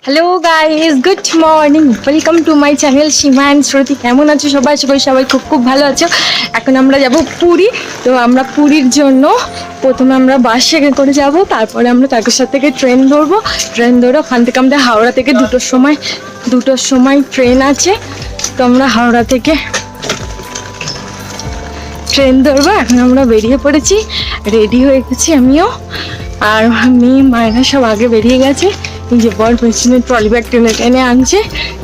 Hello guys, good morning, welcome to my channel Seema and Shruti. কেমন আছো সবাই? সবাই খুব ভালো আছো। এখন আমরা যাব পুরী। তো আমরা পুরীর জন্য প্রথমে আমরা বাসে করে যাব, তারপরে আমরা তারকেশ্বর থেকে ট্রেন ধরবো। ট্রেন ধরে ওখান থেকে আমাদের হাওড়া থেকে দুটোর সময় ট্রেন আছে। তো আমরা হাওড়া থেকে ট্রেন ধরবো। এখন আমরা বেরিয়ে পড়েছি, রেডি হয়ে গেছি আমিও, আর মেয়ে মায়েরা সব আগে বেরিয়ে গেছে। এই যে বর পেছনে ট্রলি ব্যাগ টেনে টেনে আনছে,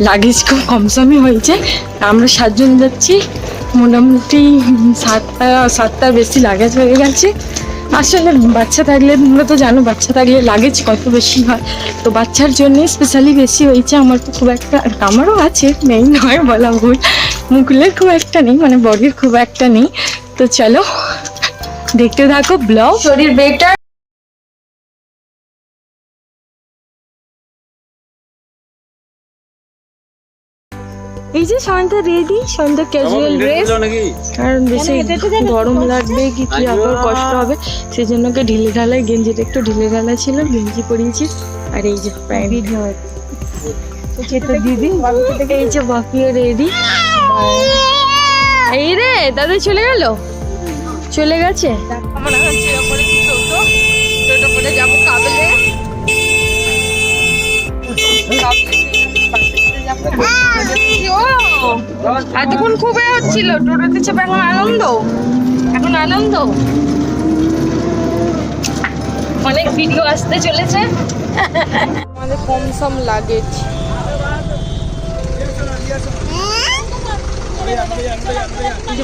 লাগেজ খুব কমসমই হয়েছে। আমরা 7 জন যাচ্ছি, মোটামুটি সাতটার বেশি লাগেজ হয়ে গেছে। আসলে বাচ্চা থাকলে, তোমরা তো জানো বাচ্চা থাকলে লাগেজ কত বেশি হয়। তো বাচ্চার জন্য স্পেশালি বেশি হয়েছে। আমার তো খুব একটা, আমারও আছে, নেই নয় বলা ভুল, মুকুলের খুব একটা নেই, মানে বডির খুব একটা নেই। তো চলো দেখতে থাকো ব্লগ। শরীর বেটার। এই যে সন্ধ্যা রেডি, সন্ধ্যা ক্যাজুয়াল ড্রেস, কারণ বেশি গরম লাগবে কিছু আবার কষ্ট হবে, সেই জন্য ঢিলে ঢালাই গেঞ্জিটা একটু ঢিলে ঢালা ছিল, গেঞ্জি পরিয়েছি। আর এই যে দিদি, এই যে বাপিও রেডি। এই রে দাদা চলে গেল, চলে গেছে। আমরা হচ্ছে টোটো করে যাবো কাবেলে। এতক্ষণ খুবই হচ্ছিল টোটোতে চেপে, এখন আনন্দ অনেক ভিডিও আসতে চলেছে। আমাদের কম সম লাগেজ।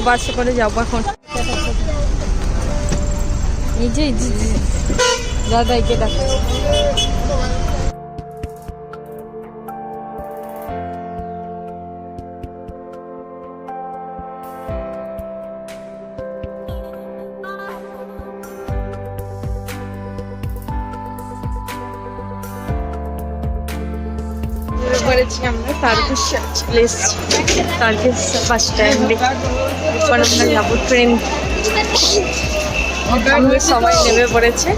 বাসে করে যাবো এখন। এই যে দাদাইকে ডাকছে। করেছি আমরা তারকেশ্বর চলে এসেছি, তারকেশ্বর বাস স্ট্যান্ডে। এখন আমরা যাবো ট্রেন। সবাই নেমে পড়েছে।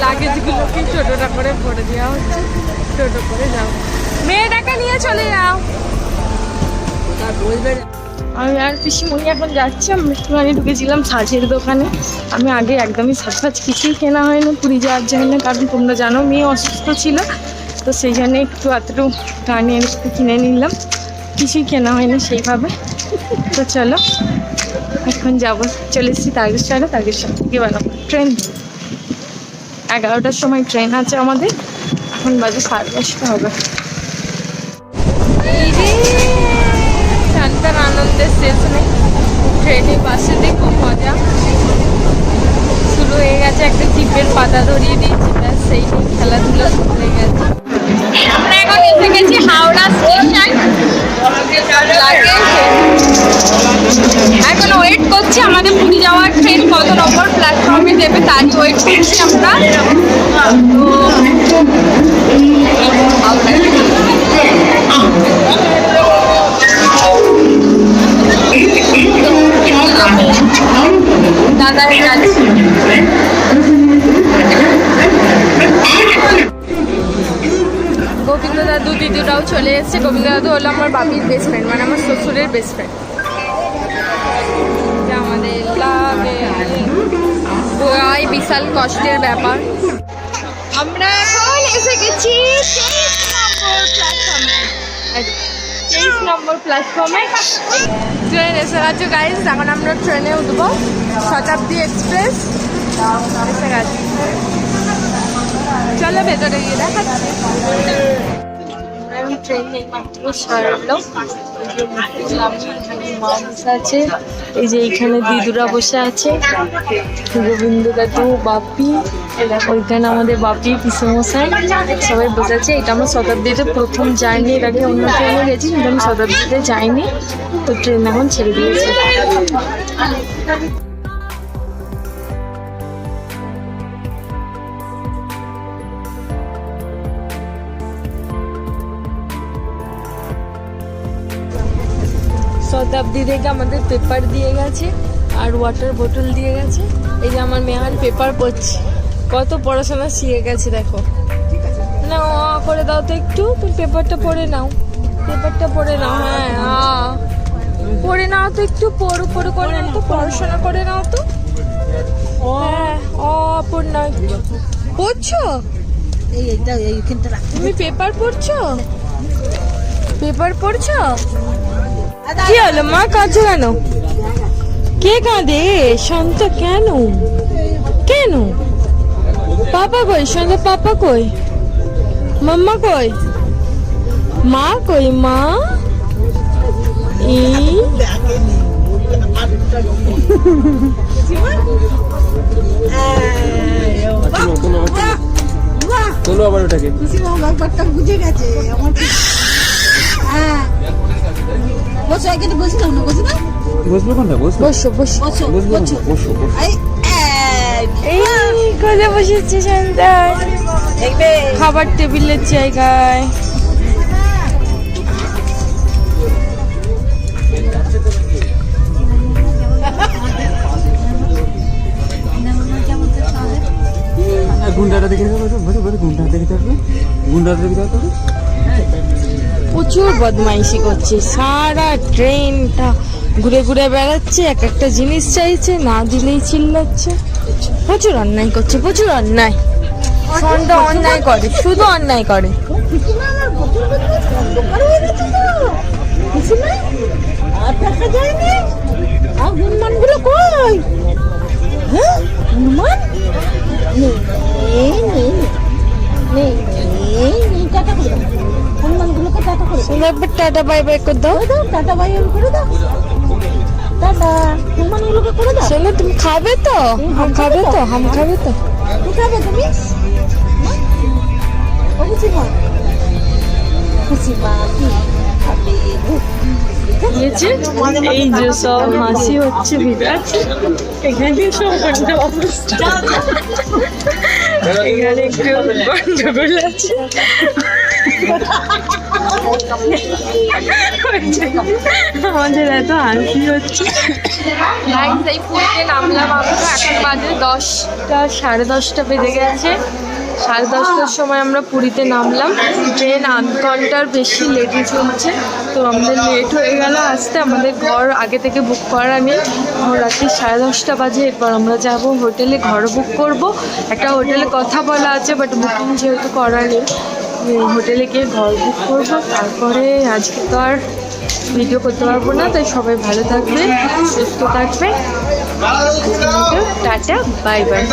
লাগেজগুলোকে টোটোটা করে ভরে দেওয়া হচ্ছে, টোটো করে যাও, মেয়েটাকে নিয়ে চলে যাও। আমি আর পিসিমণি এখন যাচ্ছি। আমরা একটুখানি ঢুকেছিলাম সাজের দোকানে। আমি আগে একদমই সাজ কিছুই কেনা হয়নি পুরী যাওয়ার জন্য, কারণ তোমরা জানো মেয়ে অসুস্থ ছিল, তো সেই জন্য একটু টানে একটু কিনে নিলাম, কিছুই কেনা হয়নি সেইভাবে। তো চলো এখন যাবো, চলে এসেছি তারকেশ্বরে। তারকেশ্বর থেকে বানাবো ট্রেন, 11টার সময় ট্রেন আছে আমাদের। এখন বাজে 10:30 হবে। শান্তার আনন্দের শেষ নেই, ট্রেনে বাসে খুব মজা শুরু হয়ে গেছে। একটা জিপের পাতা ধরিয়ে দিয়েছি, ব্যাস সেই খেলাধুলো শুরু হয়ে গেছে। আমরা এখন এসে গেছি হাওড়া স্টেশন। এখন ওয়েট করছি আমাদের পুরী যাওয়ার ট্রেন কত নম্বর প্ল্যাটফর্মে দেবে, তারই ওয়েট করছি আমরা। দাদার যাচ্ছি। গোবিন্দ দাদু দিদিরাও চলে এসেছে। গোবিন্দ দাদু হলো আমার বাপির বেস্ট ফ্রেন্ড, মানে আমার শ্বশুরের বেস্ট ফ্রেন্ড। আমাদের লাগে বিশাল কষ্টের ব্যাপার। আমরা এখন এসে গেছি 23 নম্বর প্ল্যাটফর্মে। ট্রেন এসে গেছে গাইজ, এখন আমরা ট্রেনে উঠবো, শতাব্দী এক্সপ্রেস এসে গেছে। চলো ভেতরে গিয়ে দেখাচ্ছি। ট্রেন মাত্র ছাড়লো, মা বসে আছে, এই যে এইখানে দিদুরা বসে আছে, গোবিন্দ দাদু, বাপি, ওইখানে আমাদের বাপি, পিসেমশাই সবাই বসে আছে। এটা আমার শতাব্দীতে প্রথম যাইনি, এর আগে অন্য ট্রেনে গেছি, কিন্তু আমি শতাব্দীতে যাইনি। তো ট্রেন এখন ছেড়ে দিয়েছে। শতাব্দী থেকে আমাদের পেপার দিয়ে গেছে আর ওয়াটার বোতল দিয়ে গেছে। এই যে আমার মেহান পেপার পড়ছে, কত পড়াশোনা শিখে গেছে দেখো। না করে দাও তো একটু, তুমি পেপারটা পড়ে নাও, পেপারটা পড়ে নাও। হ্যাঁ পড়ে নাও তো একটু, পড়ে করে নাও তো, পড়াশোনা করে নাও তো। হ্যাঁ পড় নাও, পড়ছো তুমি? পেপার পড়ছো? পেপার পড়ছো? কি হলো মা, কাঁদছো কেন? কে কাঁদে? শান্ত কেন? কেন? পাপা কই? শান্ত পাপা কই? মাম্মা কই? মা কই? মা তোলো আবার ওটাকে। বুঝে গেছে আমার। হ্যাঁ বসো, এখানে বসে দাও না, বসে দাও। বসবো কোনটা? বসবো বসো বসো বসো বসবো বসো। বসো বসো। এই কোথায় বসেছে শান্তার? দেখবে খাবার টেবিলের জায়গায়। গুন্ডাটা দেখে যাবে, গুন্ডা দেখে যাবে, গুন্ডাটা দেখে যাবে। প্রচুর বদমাইশি করছে, সারা ট্রেনটা ঘুরে ঘুরে বেড়াচ্ছে, এক একটা জিনিস চাইছে, না দিলেই চিল্লাচ্ছে। প্রচুর অন্যায় করছে, প্রচুর অন্যায়। সন্ধ্যা অন্যায় করে, শুধু অন্যায় করে। আর দেখা যায়নি। আর হনুমান গুলো কই? হ্যাঁ হনুমান টাটা করে দাও, হনুমান গুলোকে টাটা করে দাও। একবার টাটা বাই বাই করে দাও। টাটা বাই করে দাও, টাটা হনুমান গুলোকে করে দাও। শোনো তুমি খাবে তো? হাম খাবে তো? হাম খাবে তো? কি খাবে তুমি? ও খুশি মা, খুশি মা কি খাবে? এই যে সব হাসি হচ্ছে বিরাট। এখানে সব অবস্থা, এখানে একটু গন্ডগোল আছে। আমাদের এত হাসি হচ্ছে। এই পুরীতে নামলাম আমরা, এখন বাজে 10টা, 10:30 বেজে গেছে। 10:30টার সময় আমরা পুরীতে নামলাম। ট্রেন 8 ঘন্টার বেশি লেটে চলছে, তো আমাদের লেট হয়ে গেল আসতে। আমাদের ঘর আগে থেকে বুক করা নেই, রাত্রি 10:30 বাজে। এরপর আমরা যাব হোটেলে, ঘর বুক করব। একটা হোটেলে কথা বলা আছে, বাট বুকিং যেহেতু করা নেই, হোটেলে গিয়ে ঘর বুক করব। তারপরে আজকে তো আর ভিডিও করতে পারবো না, তাই সবাই ভালো থাকবে, সুস্থ থাকবে। Tata bye bye.